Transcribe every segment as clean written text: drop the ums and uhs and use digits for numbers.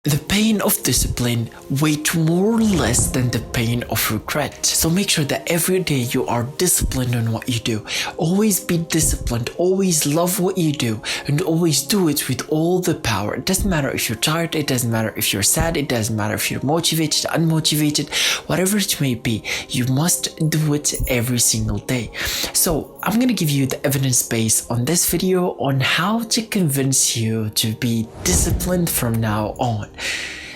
The pain of discipline weighs more or less than the pain of regret. So make sure that every day you are disciplined on what you do. Always be disciplined, always love what you do, and always do it with all the power. It doesn't matter if you're tired, it doesn't matter if you're sad, it doesn't matter if you're motivated, unmotivated, whatever it may be, you must do it every single day. So I'm gonna give you the evidence base on this video on how to convince you to be disciplined from now on.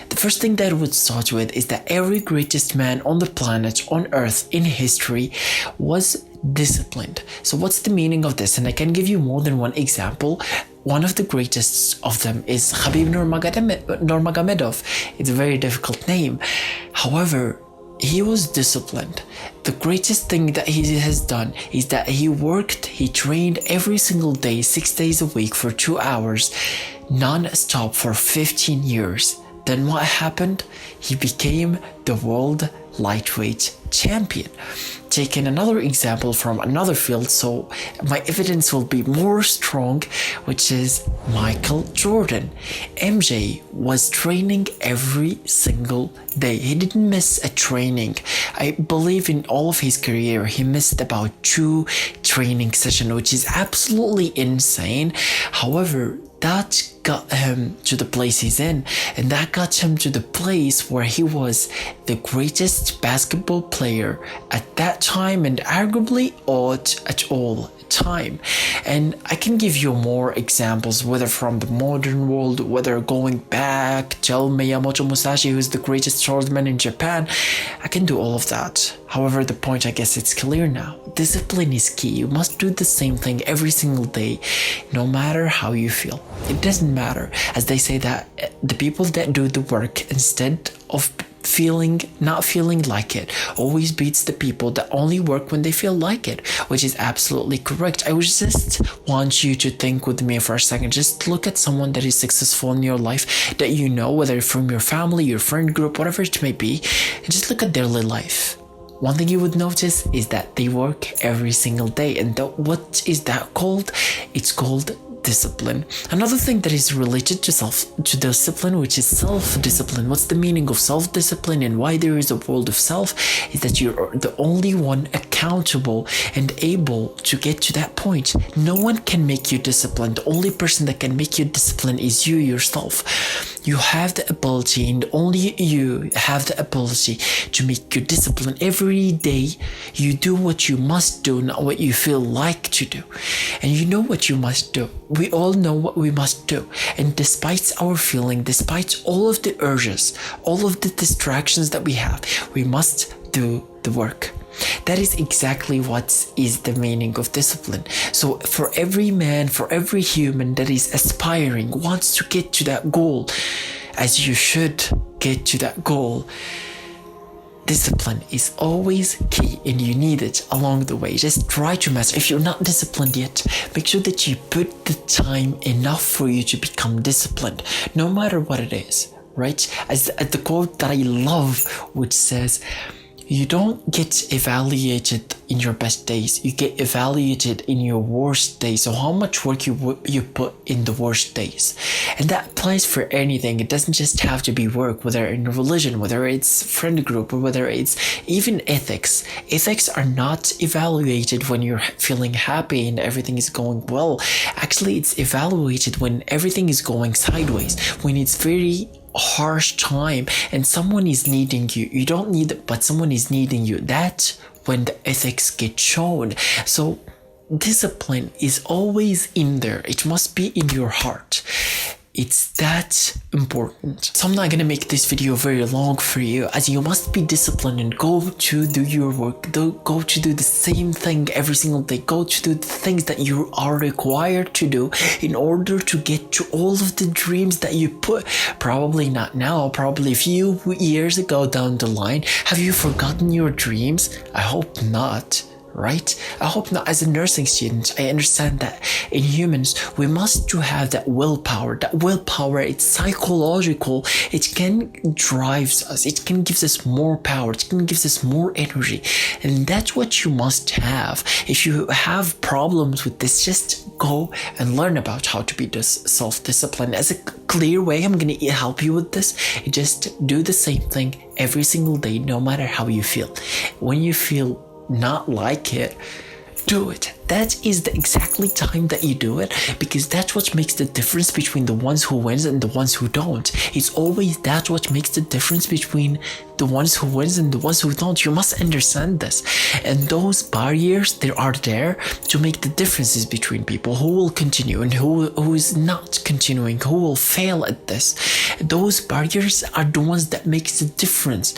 The first thing that I would start with is that every greatest man on the planet, on earth, in history was disciplined. So what's the meaning of this? And I can give you more than one example. One of the greatest of them is Khabib Nurmagomedov. It's a very difficult name. However, he was disciplined. The greatest thing that he has done is that he worked, he trained every single day, 6 days a week for 2 hours, non-stop for 15 years. Then what happened? He became the world lightweight champion. Taking another example from another field, so my evidence will be more strong, which is Michael Jordan. MJ was training every single day. He didn't miss a training. I believe in all of his career, he missed about 2 training sessions, which is absolutely insane. However, that got him to the place he's in, and that got him to the place where he was the greatest basketball player at that time and arguably at all time. And I can give you more examples, whether from the modern world, whether going back, tell Miyamoto Musashi, who's the greatest swordsman in Japan. I can do all of that. However, the point, I guess it's clear now. Discipline is key. You must do the same thing every single day, no matter how you feel. It doesn't matter, as they say that the people that do the work instead of not feeling like it always beats the people that only work when they feel like it, which is absolutely correct. I would just want you to think with me for a second. Just look at someone that is successful in your life that you know, whether from your family, your friend group, whatever it may be, and just look at their life. One thing you would notice is that they work every single day. And what is that called? It's called discipline. Another thing that is related to discipline, which is self-discipline. What's the meaning of self-discipline and why there is a world of self, is that you're the only one accountable and able to get to that point. No one can make you disciplined. The only person that can make you disciplined is you yourself. You have the ability, and only you have the ability to make you disciplined. Every day you do what you must do, not what you feel like to do. And you know what you must do. We all know what we must do. And despite our feeling, despite all of the urges, all of the distractions that we have, we must do the work. That is exactly what is the meaning of discipline. So for every man, for every human that is aspiring, wants to get to that goal, as you should get to that goal, discipline is always key, and you need it along the way. Just try to master. If you're not disciplined yet, make sure that you put the time enough for you to become disciplined, no matter what it is, right? As the quote that I love, which says, you don't get evaluated in your best days, you get evaluated in your worst days. So how much work you put in the worst days. And that applies for anything. It doesn't just have to be work, whether in religion, whether it's friend group, or whether it's even ethics. Ethics are not evaluated when you're feeling happy and everything is going well. Actually, it's evaluated when everything is going sideways, when it's very harsh time and someone is needing you. You don't need it, but someone is needing you. That's when the ethics get shown. So discipline is always in there. It must be in your heart. It's that important. So I'm not gonna make this video very long for you, as you must be disciplined and go to do your work. Go to do the same thing every single day. Go to do the things that you are required to do in order to get to all of the dreams that you put. Probably not now, probably a few years ago down the line. Have you forgotten your dreams? I hope not. right? I hope not. As a nursing student, I understand that in humans, we must to have that willpower. That willpower, it's psychological. It can drives us. It can gives us more power. It can gives us more energy. And that's what you must have. If you have problems with this, just go and learn about how to be this self-discipline. As a clear way, I'm going to help you with this. Just do the same thing every single day, no matter how you feel. When you feel not like it, do it. That is the exactly time that you do it, because that's what makes the difference between the ones who wins and the ones who don't. It's always that what makes the difference between the ones who wins and the ones who don't. You must understand this. And those barriers, they are there to make the differences between people who will continue and who is not continuing, who will fail at this. Those barriers are the ones that makes the difference.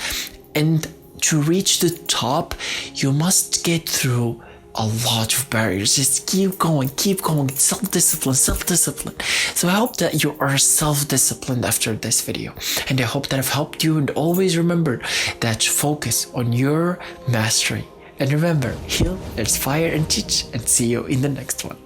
And to reach the top, you must get through a lot of barriers. Just keep going, self-discipline. So I hope that you are self-disciplined after this video, and I hope that I've helped you. And always remember that focus on your mastery, and remember, heal, inspire, and teach, and see you in the next one.